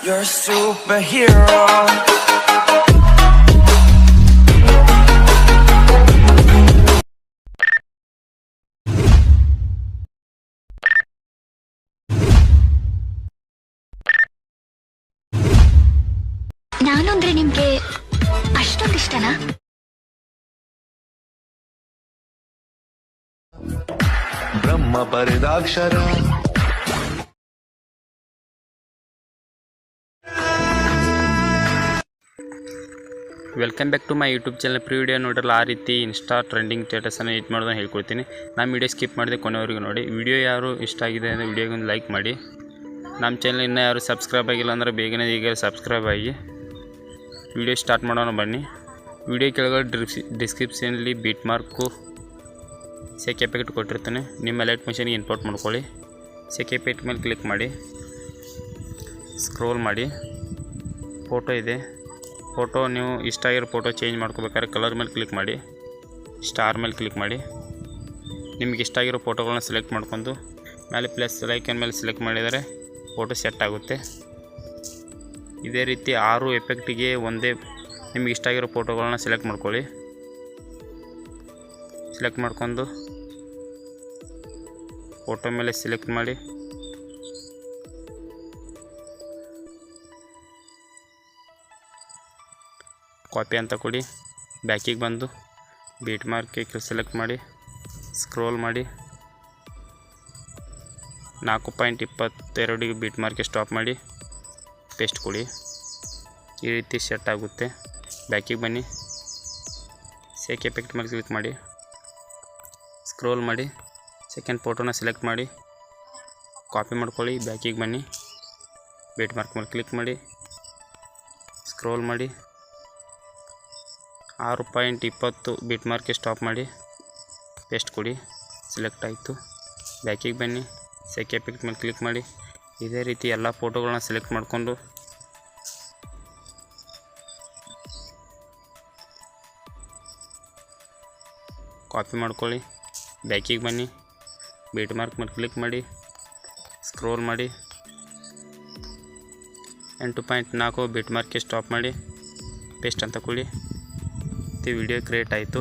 You're a superhero. ನಾನು ಅಂದ್ರೆ ನಿಮ್ಗೆ ಅಷ್ಟೊಂದು ಇಷ್ಟನಾ? ಬ್ರಹ್ಮ ಬರೆದಾಕ್ಷರ welcome back to my YouTube channel. ಪ್ರೀ ವಿಡಿಯೋ ನೋಡಲ್ಲ ಆ ರೀತಿ ಇನ್ಸ್ಟಾ ಟ್ರೆಂಡಿಂಗ್ ಸ್ಟೇಟಸನ್ನು ಎಡಿಟ್ ಮಾಡೋದನ್ನು ಹೇಳ್ಕೊಡ್ತೀನಿ. ನಾನು ವಿಡಿಯೋ ಸ್ಕಿಪ್ ಮಾಡಿದೆ ಕೊನೆವರೆಗೂ ನೋಡಿ. ವಿಡಿಯೋ ಯಾರು ಇಷ್ಟ ಆಗಿದೆ ಅಂದರೆ ವಿಡಿಯೋಗೊಂದು ಲೈಕ್ ಮಾಡಿ. ನಮ್ಮ ಚಾನಲ್ ಇನ್ನೂ ಯಾರು ಸಬ್ಸ್ಕ್ರೈಬ್ ಆಗಿಲ್ಲ ಅಂದರೆ ಬೇಗನೆ ಈಗ ಸಬ್ಸ್ಕ್ರೈಬ್ ಆಗಿ. ವಿಡಿಯೋ ಸ್ಟಾರ್ಟ್ ಮಾಡೋಣ ಬನ್ನಿ. ವಿಡಿಯೋ ಕೆಳಗಡೆ ಡಿಸ್ಕ್ರಿಪ್ಷನಲ್ಲಿ ಬೀಟ್ ಮಾರ್ಕು ಸೆಕ್ ಎಫೆಕ್ಟ್ ಕೊಟ್ಟಿರ್ತಾನೆ. ನಿಮ್ಮ ಅಲರ್ಟ್ ಮಿಷನ್ಗೆ ಇಂಪೋರ್ಟ್ ಮಾಡ್ಕೊಳ್ಳಿ. ಸೆಕ್ ಎಫೆಕ್ಟ್ ಮೇಲೆ ಕ್ಲಿಕ್ ಮಾಡಿ, ಸ್ಕ್ರೋಲ್ ಮಾಡಿ. ಫೋಟೋ ಇದೆ, ಫೋಟೋ ನೀವು ಇಷ್ಟ ಆಗಿರೋ ಫೋಟೋ ಚೇಂಜ್ ಮಾಡ್ಕೋಬೇಕಾದ್ರೆ ಕಲರ್ ಮೇಲೆ ಕ್ಲಿಕ್ ಮಾಡಿ, ಸ್ಟಾರ್ ಮೇಲೆ ಕ್ಲಿಕ್ ಮಾಡಿ. ನಿಮಗೆ ಇಷ್ಟ ಆಗಿರೋ ಫೋಟೋಗಳನ್ನ ಸೆಲೆಕ್ಟ್ ಮಾಡ್ಕೊಂಡು ಮೇಲೆ ಪ್ಲಸ್ ಲೈಕನ್ ಮೇಲೆ ಸೆಲೆಕ್ಟ್ ಮಾಡಿದರೆ ಫೋಟೋ ಸೆಟ್ ಆಗುತ್ತೆ. ಇದೇ ರೀತಿ 6 ಎಫೆಕ್ಟಿಗೆ ಒಂದೇ ನಿಮಗೆ ಇಷ್ಟ ಆಗಿರೋ ಫೋಟೋಗಳನ್ನ ಸೆಲೆಕ್ಟ್ ಮಾಡ್ಕೊಳ್ಳಿ. ಸೆಲೆಕ್ಟ್ ಮಾಡ್ಕೊಂಡು ಫೋಟೋ ಮೇಲೆ ಸೆಲೆಕ್ಟ್ ಮಾಡಿ, ಕಾಪಿ ಅಂತ ಕೊಡಿ. ಬ್ಯಾಕಿಗೆ ಬಂದು ಬೀಟ್ ಮಾರ್ಕಿಗೆ ಸೆಲೆಕ್ಟ್ ಮಾಡಿ, ಸ್ಕ್ರೋಲ್ ಮಾಡಿ 4.22 ಬೀಟ್ ಮಾರ್ಕಿಗೆ ಸ್ಟಾಪ್ ಮಾಡಿ, ಪೇಸ್ಟ್ ಕೊಡಿ. ಈ ರೀತಿ ಸೆಟ್ ಆಗುತ್ತೆ. ಬ್ಯಾಕಿಗೆ ಬನ್ನಿ, ಸೆಕ್ ಎಫೆಕ್ಟ್ ಮೇಲೆ ಕ್ಲಿಕ್ ಮಾಡಿ, ಸ್ಕ್ರೋಲ್ ಮಾಡಿ, ಸೆಕೆಂಡ್ ಫೋಟೋನ ಸೆಲೆಕ್ಟ್ ಮಾಡಿ, ಕಾಪಿ ಮಾಡ್ಕೊಳ್ಳಿ. ಬ್ಯಾಕಿಗೆ ಬನ್ನಿ, ಬೀಟ್ ಮಾರ್ಕ್ ಮೇಲೆ ಕ್ಲಿಕ್ ಮಾಡಿ, ಸ್ಕ್ರೋಲ್ ಮಾಡಿ 6.20 ಬೀಟ್ ಮಾರ್ಕಿಗೆ ಸ್ಟಾಪ್ ಮಾಡಿ, ಪೇಸ್ಟ್ ಕೊಡಿ. ಸೆಲೆಕ್ಟ್ ಆಯಿತು. ಬ್ಯಾಕಿಗೆ ಬನ್ನಿ, ಸೆಕ್ ಎಫೆಕ್ಟ್ ಮೇಲೆ ಕ್ಲಿಕ್ ಮಾಡಿ. ಇದೇ ರೀತಿ ಎಲ್ಲ ಫೋಟೋಗಳನ್ನ ಸೆಲೆಕ್ಟ್ ಮಾಡಿಕೊಂಡು ಕಾಪಿ ಮಾಡ್ಕೊಳ್ಳಿ. ಬ್ಯಾಕಿಗೆ ಬನ್ನಿ, ಬೀಟ್ ಮಾರ್ಕ್ ಮೇಲೆ ಕ್ಲಿಕ್ ಮಾಡಿ, ಸ್ಕ್ರೋಲ್ ಮಾಡಿ 8.4 ಬೀಟ್ ಮಾರ್ಕಿಗೆ ಸ್ಟಾಪ್ ಮಾಡಿ, ಪೇಸ್ಟ್ ಅಂತ ಕೊಡಿ. ವಿಡಿಯೋ ಕ್ರಿಯೇಟ್ ಆಯಿತು.